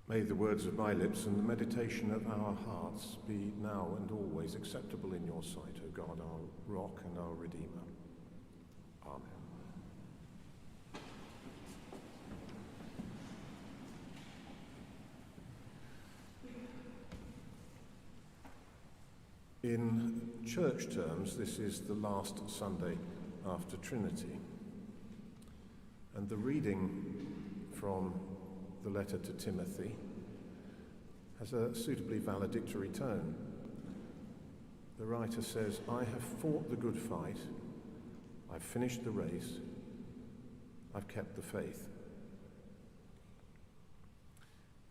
May the words of my lips and the meditation of our hearts be now and always acceptable in your sight, O God, our rock and our Redeemer. Amen. In church terms, this is the last Sunday after Trinity, and the reading from the letter to Timothy has a suitably valedictory tone. The writer says, "I have fought the good fight, I've finished the race, I've kept the faith."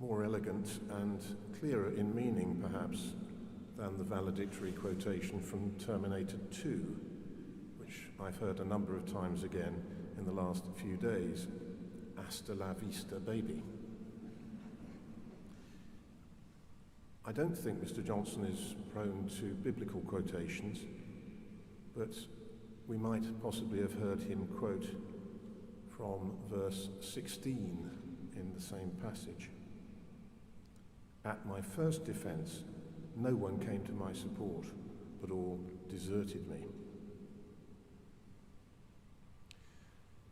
More elegant and clearer in meaning, perhaps, than the valedictory quotation from Terminator 2, which I've heard a number of times again in the last few days. Hasta la vista, baby. I don't think Mr. Johnson is prone to biblical quotations, but we might possibly have heard him quote from verse 16 in the same passage. "At my first defense, no one came to my support, but all deserted me."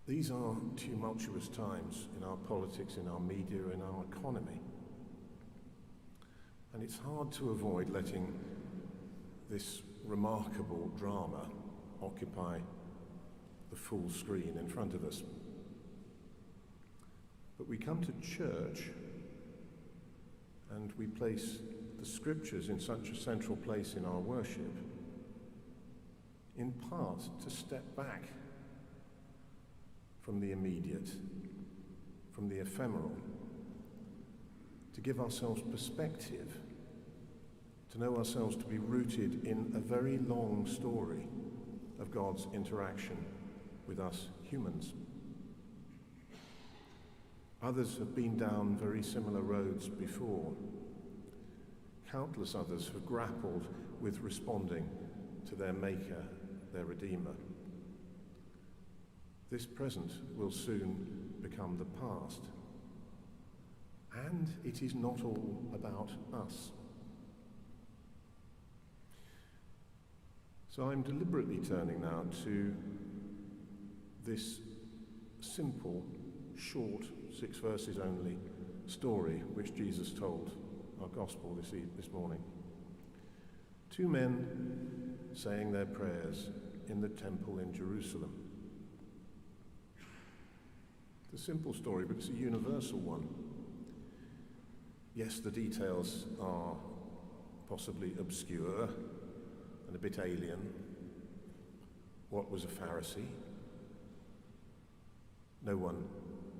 These are tumultuous times in our politics, in our media, in our economy. And it's hard to avoid letting this remarkable drama occupy the full screen in front of us. But we come to church and we place the scriptures in such a central place in our worship, in part to step back from the immediate, from the ephemeral, to give ourselves perspective, to know ourselves to be rooted in a very long story of God's interaction with us humans. Others have been down very similar roads before. Countless others have grappled with responding to their Maker, their Redeemer. This present will soon become the past. And it is not all about us. So I'm deliberately turning now to this simple, short, 6 verses only, story which Jesus told our gospel this morning. 2 men saying their prayers in the temple in Jerusalem. It's a simple story, but it's a universal one. Yes, the details are possibly obscure and a bit alien. What was a Pharisee? No one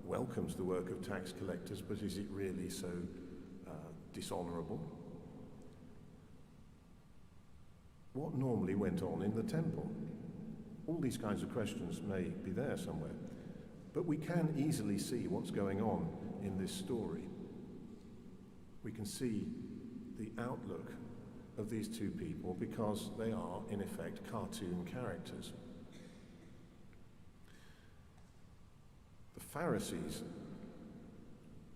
welcomes the work of tax collectors, but is it really so dishonourable? What normally went on in the temple? All these kinds of questions may be there somewhere, but we can easily see what's going on in this story. We can see the outlook of these 2 people because they are, in effect, cartoon characters. The Pharisees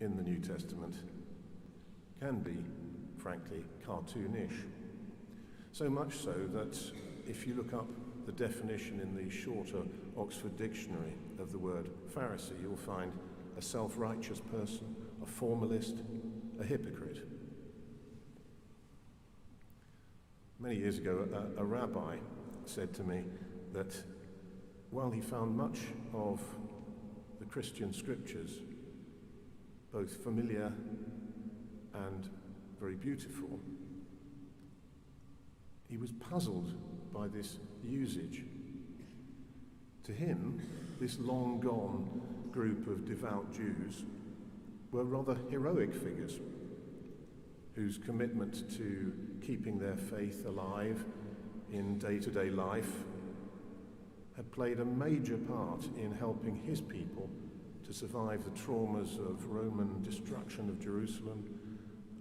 in the New Testament can be, frankly, cartoonish. So much so that if you look up the definition in the shorter Oxford Dictionary of the word Pharisee, you'll find a self-righteous person, a formalist, a hypocrite. Many years ago, a rabbi said to me that while he found much of the Christian scriptures both familiar and very beautiful, he was puzzled by this usage. To him, this long-gone group of devout Jews were rather heroic figures whose commitment to keeping their faith alive in day-to-day life had played a major part in helping his people to survive the traumas of Roman destruction of Jerusalem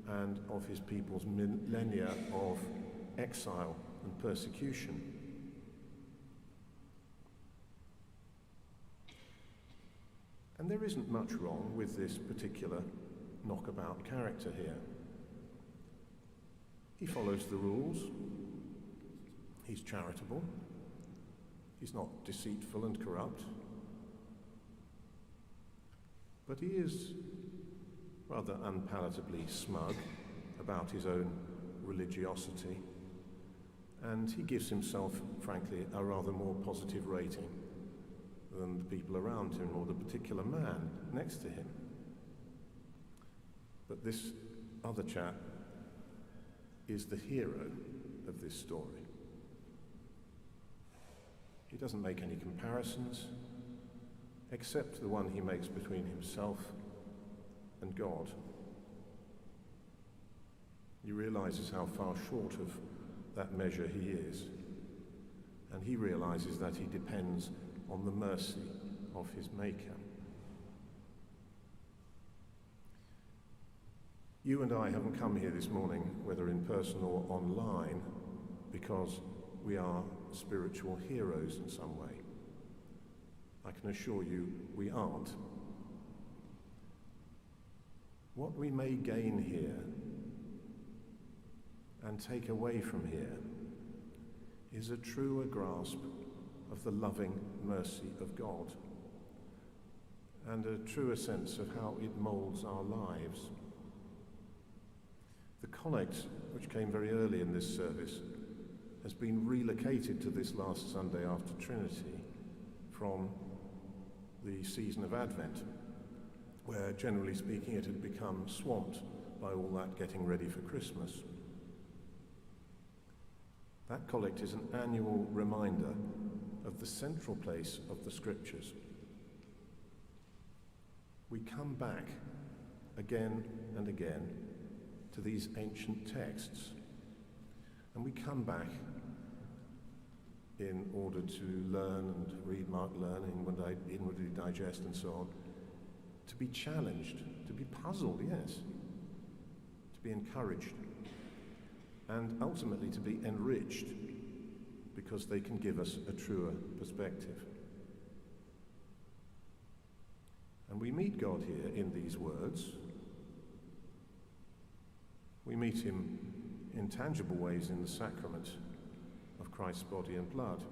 and of his people's millennia of exile and persecution. And there isn't much wrong with this particular knockabout character here. He follows the rules. He's charitable. He's not deceitful and corrupt. But he is rather unpalatably smug about his own religiosity, and he gives himself, frankly, a rather more positive rating than the people around him or the particular man next to him. But this other chap is the hero of this story. He doesn't make any comparisons, except the one he makes between himself and God. He realizes how far short of that measure he is, and he realizes that he depends on the mercy of his Maker. You and I haven't come here this morning, whether in person or online, because we are spiritual heroes in some way. I can assure you we aren't. What we may gain here and take away from here is a truer grasp of the loving mercy of God and a truer sense of how it moulds our lives. The collect, which came very early in this service, has been relocated to this last Sunday after Trinity from the season of Advent, where, generally speaking, it had become swamped by all that getting ready for Christmas. That collect is an annual reminder of the central place of the Scriptures. We come back again and again to these ancient texts, and we come back in order to learn and read, mark, learn, inwardly digest, and so on, to be challenged, to be puzzled, yes, to be encouraged, and ultimately to be enriched, because they can give us a truer perspective. And we meet God here in these words. We meet him in tangible ways in the sacrament of Christ's body and blood.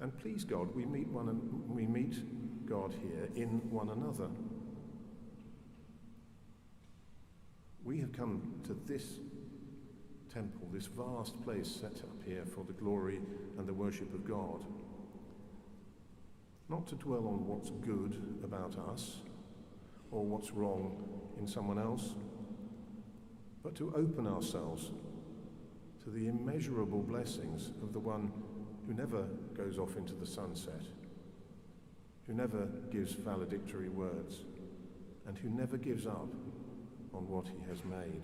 And please God, we meet God here in one another. We have come to this temple, this vast place set up here for the glory and the worship of God, not to dwell on what's good about us or what's wrong in someone else, but to open ourselves to the immeasurable blessings of the one who never goes off into the sunset, who never gives valedictory words, and who never gives up on what he has made.